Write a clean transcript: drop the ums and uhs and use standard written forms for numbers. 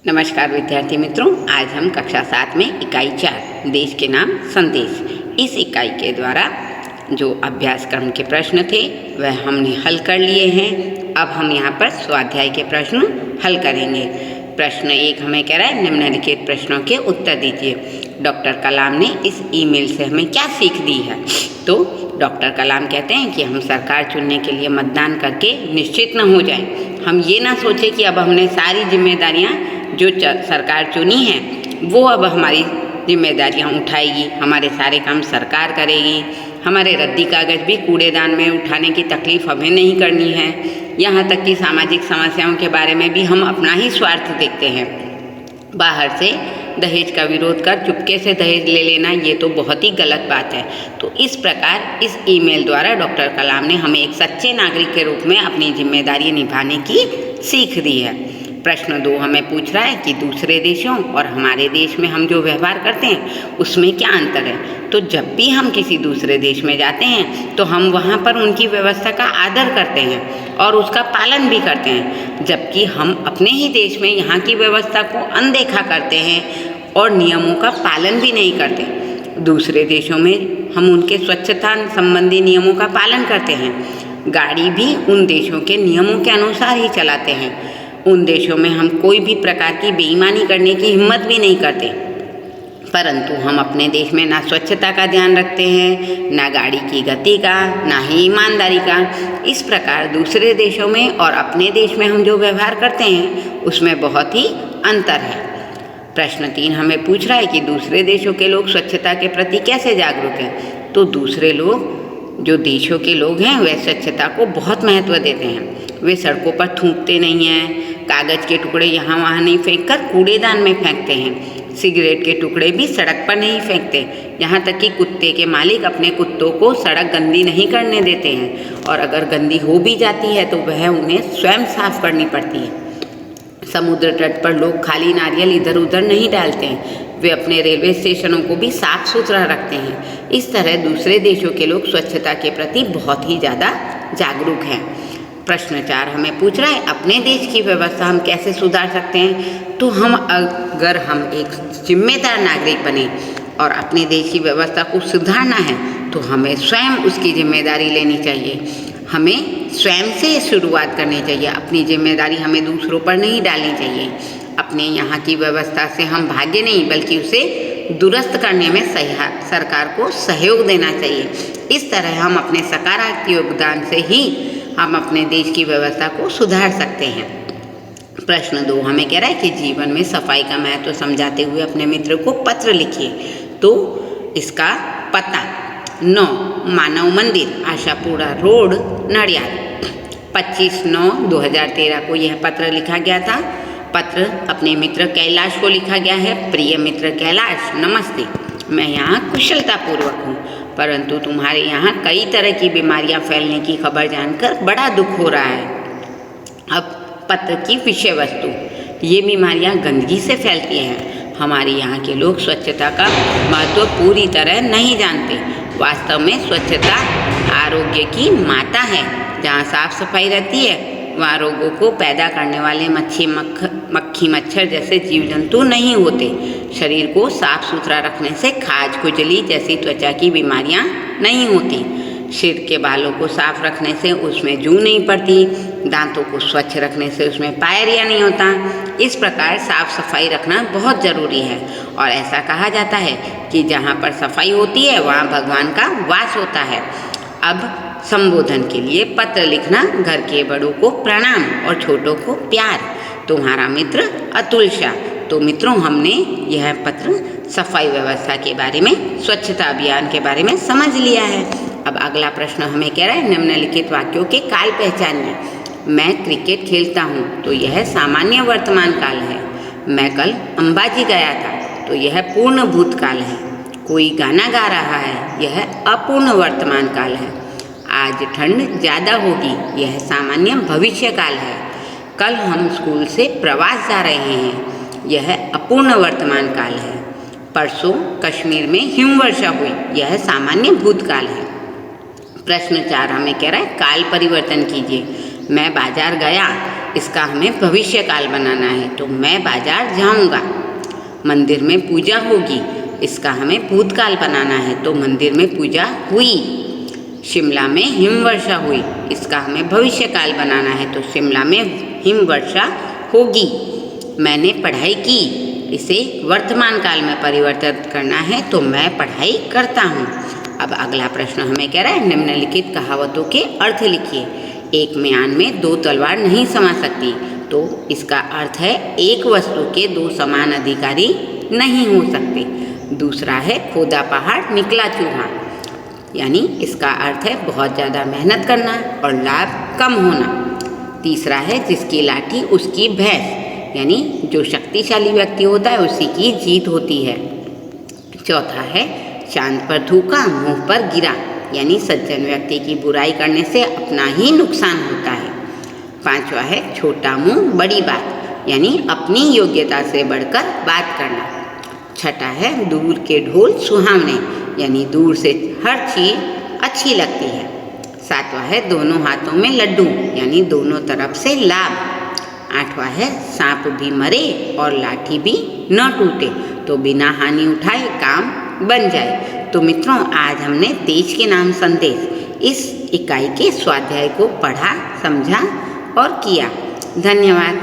नमस्कार विद्यार्थी मित्रों, आज हम कक्षा 7 में इकाई 4 देश के नाम संदेश इस इकाई के द्वारा जो अभ्यासक्रम के प्रश्न थे वह हमने हल कर लिए हैं। अब हम यहाँ पर स्वाध्याय के प्रश्न हल करेंगे। प्रश्न 1 हमें कह रहा है निम्नलिखित प्रश्नों के उत्तर दीजिए। डॉक्टर कलाम ने इस ईमेल से हमें क्या सीख दी है? तो डॉक्टर कलाम कहते हैं कि हम सरकार चुनने के लिए मतदान करके निश्चित न हो जाएं। हम ये ना सोचें कि अब हमने सारी जिम्मेदारियां जो सरकार चुनी हैं वो अब हमारी जिम्मेदारियां उठाएगी, हमारे सारे काम सरकार करेगी, हमारे रद्दी कागज़ भी कूड़ेदान में उठाने की तकलीफ़ हमें नहीं करनी है। यहाँ तक कि सामाजिक समस्याओं के बारे में भी हम अपना ही स्वार्थ देखते हैं। बाहर से दहेज का विरोध कर चुपके से दहेज ले लेना ये तो बहुत ही गलत बात है। तो इस प्रकार इस ईमेल द्वारा डॉक्टर कलाम ने हमें एक सच्चे नागरिक के रूप में अपनी जिम्मेदारी निभाने की सीख दी है। प्रश्न 2 हमें पूछ रहा है कि दूसरे देशों और हमारे देश में हम जो व्यवहार करते हैं उसमें क्या अंतर है? तो जब भी हम किसी दूसरे देश में जाते हैं तो हम वहाँ पर उनकी व्यवस्था का आदर करते हैं और उसका पालन भी करते हैं, जबकि हम अपने ही देश में यहाँ की व्यवस्था को अनदेखा करते हैं और नियमों का पालन भी नहीं करते। दूसरे देशों में हम उनके स्वच्छता संबंधी नियमों का पालन करते हैं, गाड़ी भी उन देशों के नियमों के अनुसार ही चलाते हैं। उन देशों में हम कोई भी प्रकार की बेईमानी करने की हिम्मत भी नहीं करते, परंतु हम अपने देश में ना स्वच्छता का ध्यान रखते हैं, ना गाड़ी की गति का, ना ही ईमानदारी का। इस प्रकार दूसरे देशों में और अपने देश में हम जो व्यवहार करते हैं उसमें बहुत ही अंतर है। प्रश्न 3 हमें पूछ रहा है कि दूसरे देशों के लोग स्वच्छता के प्रति कैसे जागरूक हैं? तो दूसरे लोग जो देशों के लोग हैं वे स्वच्छता को बहुत महत्व देते हैं। वे सड़कों पर थूकते नहीं हैं, कागज़ के टुकड़े यहाँ वहाँ नहीं फेंक कर कूड़ेदान में फेंकते हैं, सिगरेट के टुकड़े भी सड़क पर नहीं फेंकते, यहाँ तक कि कुत्ते के मालिक अपने कुत्तों को सड़क गंदी नहीं करने देते हैं और अगर गंदी हो भी जाती है तो वह उन्हें स्वयं साफ करनी पड़ती है। समुद्र तट पर लोग खाली नारियल इधर उधर नहीं डालते हैं, वे अपने रेलवे स्टेशनों को भी साफ सुथरा रखते हैं। इस तरह दूसरे देशों के लोग स्वच्छता के प्रति बहुत ही ज़्यादा जागरूक हैं। प्रश्न 4 हमें पूछ रहा है अपने देश की व्यवस्था हम कैसे सुधार सकते हैं? तो अगर हम एक जिम्मेदार नागरिक बने और अपने देश की व्यवस्था को सुधारना है तो हमें स्वयं उसकी जिम्मेदारी लेनी चाहिए। हमें स्वयं से शुरुआत करनी चाहिए, अपनी जिम्मेदारी हमें दूसरों पर नहीं डालनी चाहिए। अपने यहाँ की व्यवस्था से हम भागे नहीं बल्कि उसे दुरुस्त करने में सरकार को सहयोग देना चाहिए। इस तरह हम अपने सकारात्मक योगदान से ही हम अपने देश की व्यवस्था को सुधार सकते हैं। प्रश्न 2 हमें कह रहा है कि जीवन में सफाई का महत्व समझाते हुए अपने मित्र को पत्र लिखिए। तो इसका पता 9 मानव मंदिर, आशापुरा रोड, नडियाद, 25/9/2013 को यह पत्र लिखा गया था। पत्र अपने मित्र कैलाश को लिखा गया है। प्रिय मित्र कैलाश, नमस्ते। मैं यहाँ कुशलतापूर्वक हूँ, परंतु तुम्हारे यहाँ कई तरह की बीमारियाँ फैलने की खबर जानकर बड़ा दुख हो रहा है। अब पत्र की विषय वस्तु, ये बीमारियाँ गंदगी से फैलती हैं। हमारे यहाँ के लोग स्वच्छता का महत्व पूरी तरह नहीं जानते। वास्तव में स्वच्छता आरोग्य की माता है। जहाँ साफ सफाई रहती है वहाँ रोगों को पैदा करने वाले मक्खी मच्छर जैसे जीव जंतु नहीं होते। शरीर को साफ सुथरा रखने से खाज खुजली जैसी त्वचा की बीमारियाँ नहीं होती। सिर के बालों को साफ रखने से उसमें जूं नहीं पड़ती। दांतों को स्वच्छ रखने से उसमें पायरिया नहीं होता। इस प्रकार साफ सफाई रखना बहुत ज़रूरी है और ऐसा कहा जाता है कि जहाँ पर सफाई होती है वहाँ भगवान का वास होता है। अब संबोधन के लिए पत्र लिखना, घर के बड़ों को प्रणाम और छोटों को प्यार। तुम्हारा मित्र अतुल शाह। तो मित्रों, हमने यह पत्र सफाई व्यवस्था के बारे में, स्वच्छता अभियान के बारे में समझ लिया है। अब अगला प्रश्न हमें कह रहा है निम्नलिखित वाक्यों के काल पहचानिए। मैं क्रिकेट खेलता हूँ, तो यह सामान्य वर्तमान काल है। मैं कल अंबाजी गया था, तो यह पूर्ण भूतकाल है। कोई गाना गा रहा है, यह अपूर्ण वर्तमान काल है। आज ठंड ज़्यादा होगी, यह सामान्य भविष्य काल है। कल हम स्कूल से प्रवास जा रहे हैं, यह अपूर्ण वर्तमान काल है। परसों कश्मीर में हिमवर्षा हुई, यह सामान्य भूतकाल है। प्रश्न 4 हमें कह रहा है काल परिवर्तन कीजिए। मैं बाजार गया, इसका हमें भविष्य काल बनाना है, तो मैं बाजार जाऊंगा। मंदिर में पूजा होगी, इसका हमें भूतकाल बनाना है, तो मंदिर में पूजा हुई। शिमला में हिमवर्षा हुई, इसका हमें भविष्य काल बनाना है, तो शिमला में हिमवर्षा होगी। मैंने पढ़ाई की, इसे वर्तमान काल में परिवर्तित करना है, तो मैं पढ़ाई करता हूँ। अब अगला प्रश्न हमें कह रहा है निम्नलिखित कहावतों के अर्थ लिखिए। एक म्यान में दो तलवार नहीं समा सकती, तो इसका अर्थ है एक वस्तु के दो समान अधिकारी नहीं हो सकते। दूसरा है खोदा पहाड़ निकला चूहा, यानी इसका अर्थ है बहुत ज़्यादा मेहनत करना और लाभ कम होना। तीसरा है जिसकी लाठी उसकी भैंस, यानी जो शक्तिशाली व्यक्ति होता है उसी की जीत होती है। चौथा है चांद पर थूका मुंह पर गिरा, यानी सज्जन व्यक्ति की बुराई करने से अपना ही नुकसान होता है। पांचवा है छोटा मुंह बड़ी बात, यानी अपनी योग्यता से बढ़कर बात करना। छठा है दूर के ढोल सुहावने, यानी दूर से हर चीज़ अच्छी लगती है। सातवां है दोनों हाथों में लड्डू, यानी दोनों तरफ से लाभ। आठवां है सांप भी मरे और लाठी भी न टूटे, तो बिना हानि उठाए काम बन जाए। तो मित्रों, आज हमने देश के नाम संदेश इस इकाई के स्वाध्याय को पढ़ा, समझा और किया। धन्यवाद।